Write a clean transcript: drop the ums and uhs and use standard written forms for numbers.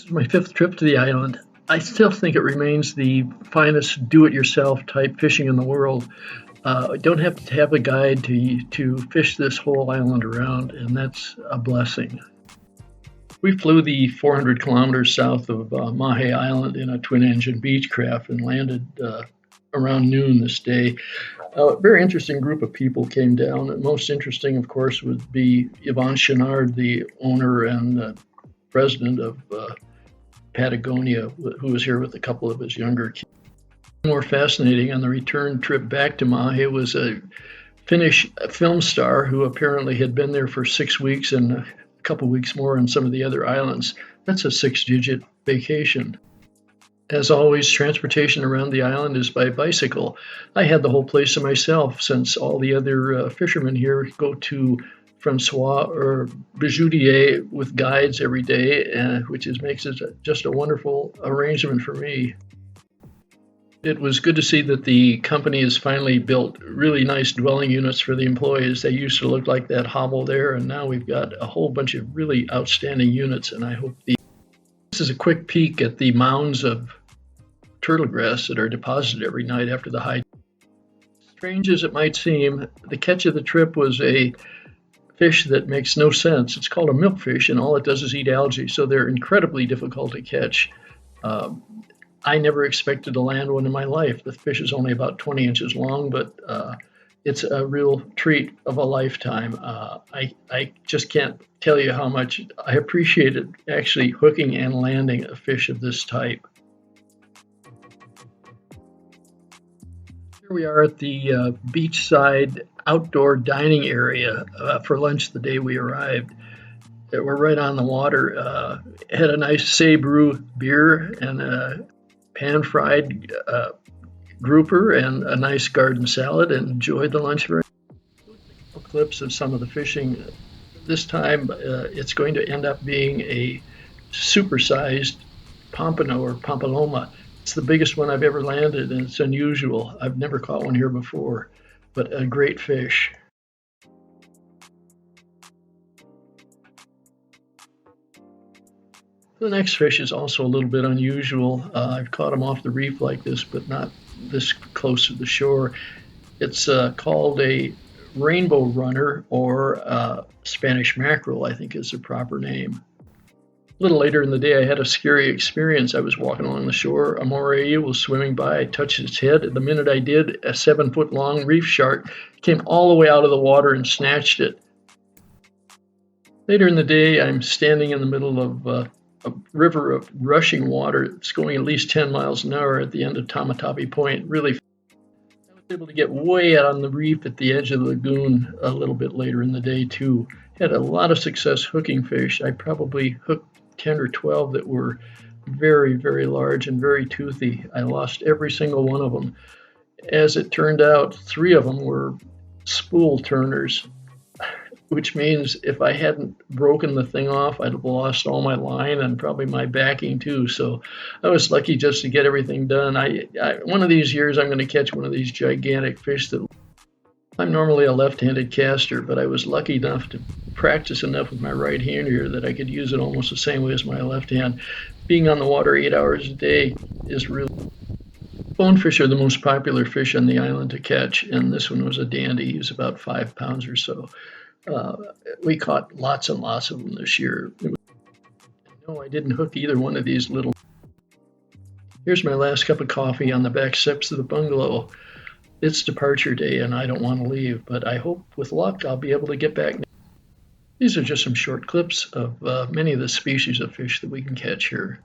This is my fifth trip to the island. I still think it remains the finest do-it-yourself type fishing in the world. I don't have to have a guide to fish this whole island around, and that's a blessing. We flew the 400 kilometers south of Mahe Island in a twin-engine Beechcraft and landed around noon this day. A very interesting group of people came down. The most interesting, of course, would be Yvon Chouinard, the owner and president of Patagonia, who was here with a couple of his younger kids. More fascinating on the return trip back to Mahe was a Finnish film star who apparently had been there for 6 weeks and a couple weeks more on some of the other islands. That's a six-digit vacation. As always, transportation around the island is by bicycle. I had the whole place to myself since all the other fishermen here go to Francois or Bijoudier with guides every day, which makes it just a wonderful arrangement for me. It was good to see that the company has finally built really nice dwelling units for the employees. They used to look like that hovel there, and now we've got a whole bunch of really outstanding units, and I hope this is a quick peek at the mounds of turtle grass that are deposited every night after the high. Strange as it might seem, the catch of the trip was a fish that makes no sense. It's called a milkfish, and all it does is eat algae, so they're incredibly difficult to catch. I never expected to land one in my life. The fish is only about 20 inches long, but it's a real treat of a lifetime. I just can't tell you how much I appreciated actually hooking and landing a fish of this type. Here we are at the beachside outdoor dining area for lunch the day we arrived. We're right on the water. Had a nice Sabrew beer and a pan-fried grouper and a nice garden salad, and enjoyed the lunch very much. Clips of some of the fishing. This time it's going to end up being a supersized pompano or pompaloma. It's the biggest one I've ever landed, and it's unusual. I've never caught one here before, but a great fish. The next fish is also a little bit unusual. I've caught them off the reef like this, but not this close to the shore. It's called a rainbow runner, or Spanish mackerel, I think is the proper name. A little later in the day, I had a scary experience. I was walking along the shore. A moray eel was swimming by. I touched its head. The minute I did, a 7-foot-long reef shark came all the way out of the water and snatched it. Later in the day, I'm standing in the middle of a river of rushing water. It's going at least 10 miles an hour at the end of Tamatapi Point. Really, I was able to get way out on the reef at the edge of the lagoon a little bit later in the day, too. Had a lot of success hooking fish. I probably hooked 10 or 12 that were very, very large and very toothy. I lost every single one of them. As it turned out, 3 of them were spool turners, which means if I hadn't broken the thing off, I'd have lost all my line and probably my backing too. So I was lucky just to get everything done. One of these years, I'm going to catch one of these gigantic fish that I'm normally a left-handed caster, but I was lucky enough to practice enough with my right hand here that I could use it almost the same way as my left hand. Being on the water 8 hours a day is really... Bonefish are the most popular fish on the island to catch, and this one was a dandy. He was about 5 pounds or so. We caught lots and lots of them this year. No, I didn't hook either one of these little... Here's my last cup of coffee on the back steps of the bungalow. It's departure day, and I don't want to leave, but I hope with luck I'll be able to get back. These are just some short clips of many of the species of fish that we can catch here.